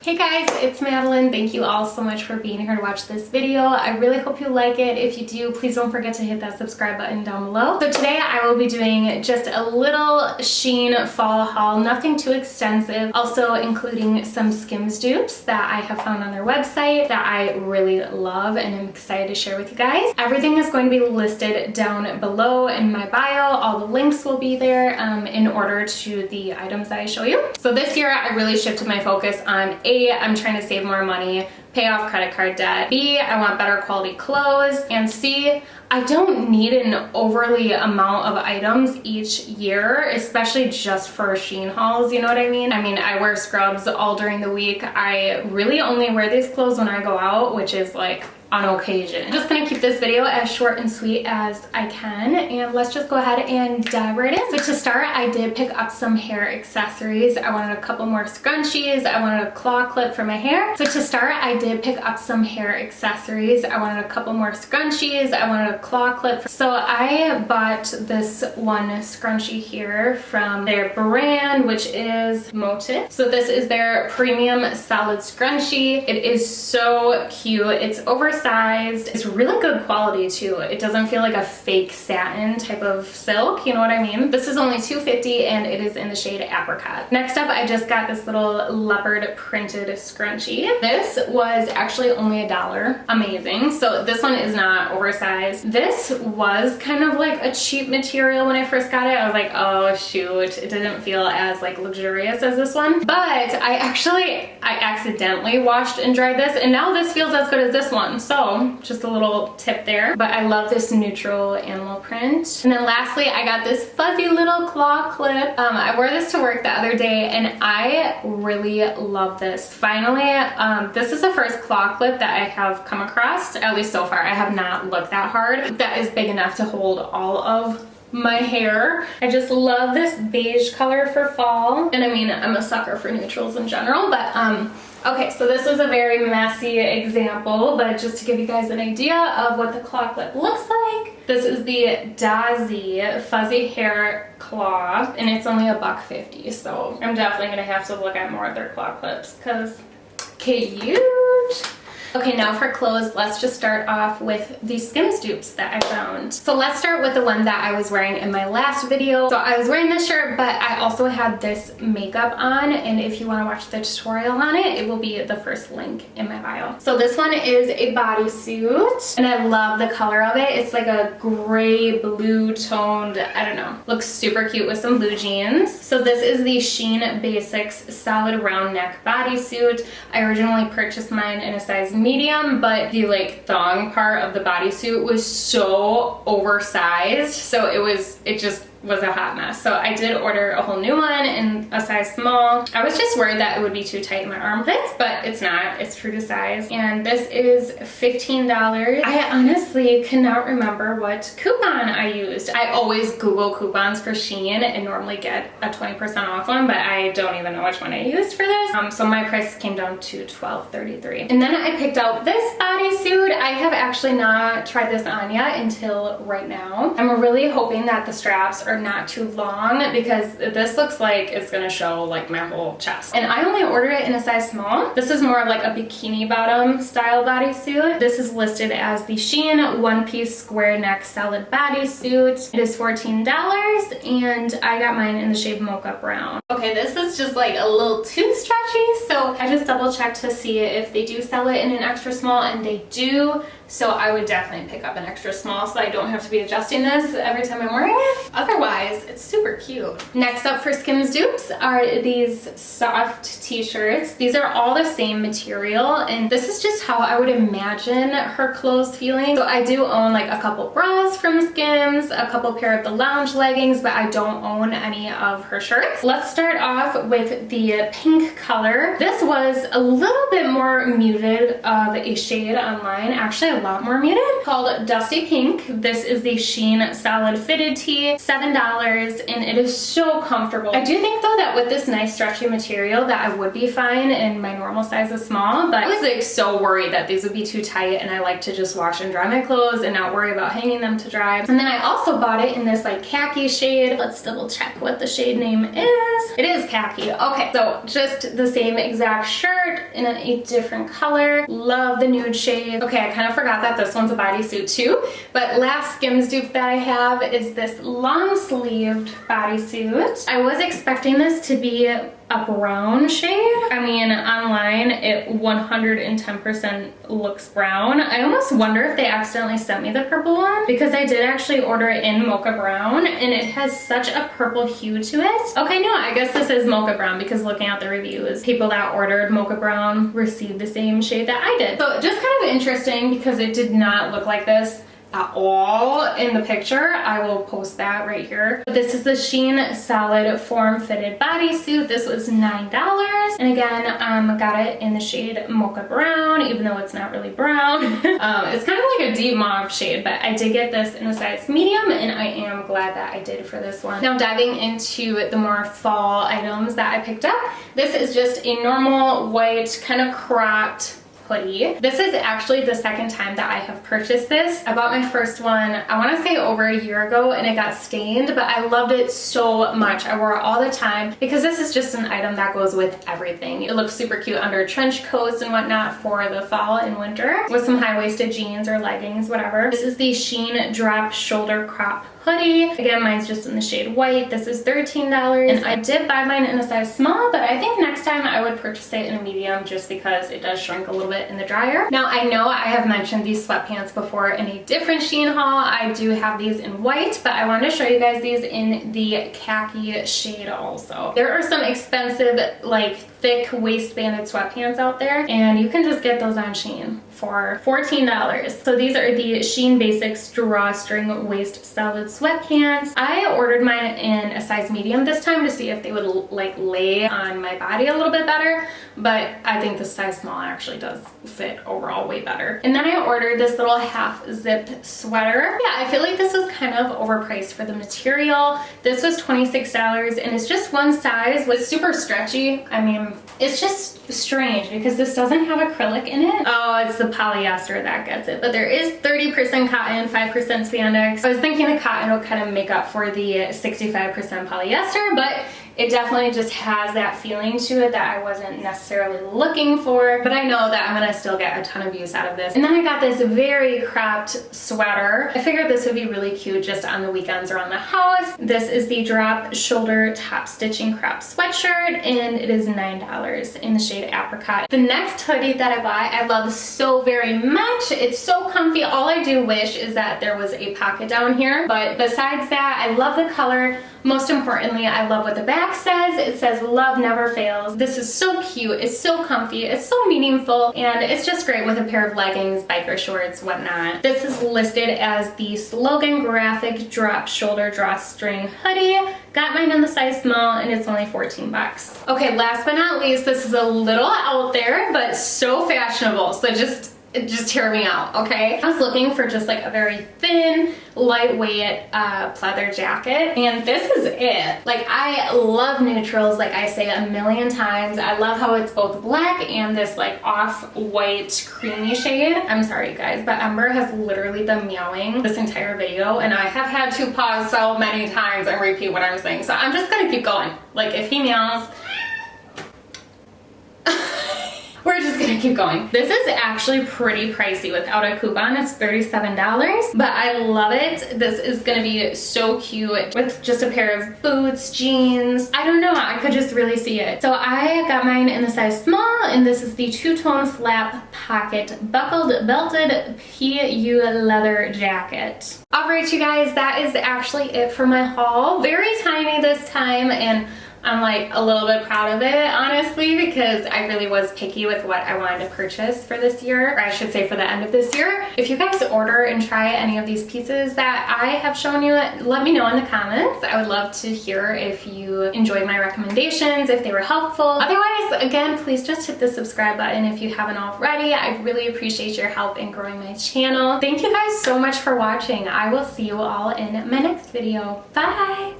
Hey guys, it's Madeline. Thank you all so much for being here to watch this video. I really hope you like it. If you do, please don't forget to hit that subscribe button down below. So today I will be doing just a little Shein fall haul, nothing too extensive, also including some Skims dupes that I have found on their website that I really love and I'm excited to share with you guys. Everything is going to be listed down below in my bio. All the links will be there in order to the items that I show you. So this year I really shifted my focus on A, I'm trying to save more money, pay off credit card debt. B, I want better quality clothes. And C, I don't need an overly amount of items each year, especially just for Shein hauls, you know what I mean? I mean, I wear scrubs all during the week. I really only wear these clothes when I go out, which is like on occasion. I'm just gonna keep this video as short and sweet as I can, and let's just go ahead and dive right in. So to start, I did pick up some hair accessories. I wanted a couple more scrunchies. I wanted a claw clip for my hair. So to start, I did pick up some hair accessories. I wanted a couple more scrunchies. I wanted a claw clip. So I bought this one scrunchie here from their brand, which is MOTF. So this is their premium solid scrunchie. It is so cute. It's oversized. It's really good quality too. It doesn't feel like a fake satin type of silk, you know what I mean? This is only $2.50 and it is in the shade Apricot. Next up, I just got this little leopard printed scrunchie. This was actually only $1. Amazing. So this one is not oversized. This was kind of like a cheap material when I first got it. I was like, oh shoot, it didn't feel as like luxurious as this one. But I accidentally washed and dried this and now this feels as good as this one. So just a little tip there, but I love this neutral animal print. And then lastly, I got this fuzzy little claw clip. I wore this to work the other day and I really love this. Finally, this is the first claw clip that I have come across, at least so far. I have not looked that hard. That is big enough to hold all of my hair. I just love this beige color for fall. And I mean, I'm a sucker for neutrals in general, but okay, so this was a very messy example, but just to give you guys an idea of what the claw clip looks like. This is the Dazzy fuzzy hair claw, and it's only $1.50, so I'm definitely gonna have to look at more of their claw clips, because cute. Okay, now for clothes, let's just start off with the Skims dupes that I found. So let's start with the one that I was wearing in my last video. So I was wearing this shirt, but I also had this makeup on, and if you want to watch the tutorial on it, it will be the first link in my bio. So this one is a bodysuit, and I love the color of it. It's like a gray blue toned, I don't know, looks super cute with some blue jeans. So this is the Shein Basics solid round neck bodysuit. I originally purchased mine in a size medium, but the like thong part of the bodysuit was so oversized, so it just was a hot mess. So I did order a whole new one in a size small. I was just worried that it would be too tight in my armpits, but it's not. It's true to size. And this is $15. I honestly cannot remember what coupon I used. I always Google coupons for Shein and normally get a 20% off one, but I don't even know which one I used for this. So my price came down to $12.33. And then I picked out this bodysuit. I have actually not tried this on yet until right now. I'm really hoping that the straps are not too long because this looks like it's gonna show like my whole chest. And I only ordered it in a size small. This is more of like a bikini bottom style bodysuit. This is listed as the Shein one-piece square neck solid bodysuit. It is $14 and I got mine in the shade Mocha Brown. Okay, this is just like a little too stretchy, so I just double checked to see if they do sell it in an extra small, and they do. So I would definitely pick up an extra small so I don't have to be adjusting this every time I'm wearing it. Otherwise, it's super cute. Next up for Skims dupes are these soft t-shirts. These are all the same material, and this is just how I would imagine her clothes feeling. So I do own like a couple bras from Skims, a couple pair of the lounge leggings, but I don't own any of her shirts. Let's start off with the pink color. This was a little bit more muted of a shade online. Actually, I lot more muted, called Dusty Pink. This is the Shein Solid Fitted Tee, $7, and it is so comfortable. I do think though that with this nice stretchy material that I would be fine, and my normal size is small, but I was like so worried that these would be too tight, and I like to just wash and dry my clothes and not worry about hanging them to dry. And then I also bought it in this like khaki shade. Let's double check what the shade name is. It is khaki. Okay, so just the same exact shirt in a different color. Love the nude shade. Okay, I kind of forgot that this one's a bodysuit too, but last Skims dupe that I have is this long sleeved bodysuit. I was expecting this to be a brown shade. I mean, online it 110% looks brown. I almost wonder if they accidentally sent me the purple one, because I did actually order it in mocha brown and it has such a purple hue to it. Okay, no, I guess this is mocha brown, because looking at the reviews, people that ordered mocha brown received the same shade that I did. So just kind of interesting, because it did not look like this at all in the picture. I will post that right here. This is the Shein Solid Form Fitted Bodysuit. This was $9. And again, got it in the shade Mocha Brown, even though it's not really brown. It's kind of like a deep mauve shade, but I did get this in a size medium, and I am glad that I did for this one. Now diving into the more fall items that I picked up. This is just a normal white kind of cropped hoodie. This is actually the second time that I have purchased this. I bought my first one, I want to say over a year ago, and it got stained, but I loved it so much. I wore it all the time because this is just an item that goes with everything. It looks super cute under trench coats and whatnot for the fall and winter with some high-waisted jeans or leggings, whatever. This is the Shein Drop Shoulder Crop hoodie. Again, mine's just in the shade white. This is $13, and I did buy mine in a size small, but I think next time I would purchase it in a medium, just because it does shrink a little bit in the dryer. Now, I know I have mentioned these sweatpants before in a different Shein haul. I do have these in white, but I wanted to show you guys these in the khaki shade also. There are some expensive, like thick waistbanded sweatpants out there, and you can just get those on Shein for $14. So these are the Shein Basics Drawstring Waist Solid Sweatpants. I ordered mine in a size medium this time to see if they would like lay on my body a little bit better, but I think the size small actually does fit overall way better. And then I ordered this little half zip sweater. Yeah, I feel like this was kind of overpriced for the material. This was $26, and it's just one size. It's super stretchy. I mean, it's just strange because this doesn't have acrylic in it. Oh, it's the polyester that gets it, but there is 30% cotton, 5% spandex. I was thinking the cotton will kind of make up for the 65% polyester, but it definitely just has that feeling to it that I wasn't necessarily looking for, but I know that I'm gonna still get a ton of use out of this. And then I got this very cropped sweater. I figured this would be really cute just on the weekends around the house. This is the Drop Shoulder Top Stitching Crop Sweatshirt, and it is $9 in the shade Apricot. The next hoodie that I bought, I love so very much. It's so comfy. All I do wish is that there was a pocket down here, but besides that, I love the color. Most importantly, I love what the back says. It says love never fails. This is so cute. It's so comfy. It's so meaningful, and it's just great with a pair of leggings, biker shorts, whatnot. This is listed as the Slogan Graphic Drop Shoulder Drawstring Hoodie. Got mine in the size small, and it's only 14 bucks. Okay, last but not least, this is a little out there, but so fashionable. So just hear me out, okay? I was looking for just like a very thin, lightweight pleather jacket, and this is it. Like, I love neutrals, like I say a million times. I love how it's both black and this like off-white creamy shade. I'm sorry you guys, but Ember has literally been meowing this entire video, and I have had to pause so many times and repeat what I'm saying, so I'm just gonna keep going. Like, if he meows, we're just gonna keep going. This is actually pretty pricey. Without a coupon, it's $37, but I love it. This is gonna be so cute with just a pair of boots, jeans. I don't know, I could just really see it. So I got mine in the size small, and this is the two-tone flap pocket buckled belted PU leather jacket. All right, you guys, that is actually it for my haul. Very tiny this time, and I'm like a little bit proud of it, honestly, because I really was picky with what I wanted to purchase for this year, or I should say for the end of this year. If you guys order and try any of these pieces that I have shown you, let me know in the comments. I would love to hear if you enjoyed my recommendations, if they were helpful. Otherwise, again, please just hit the subscribe button if you haven't already. I really appreciate your help in growing my channel. Thank you guys so much for watching. I will see you all in my next video. Bye!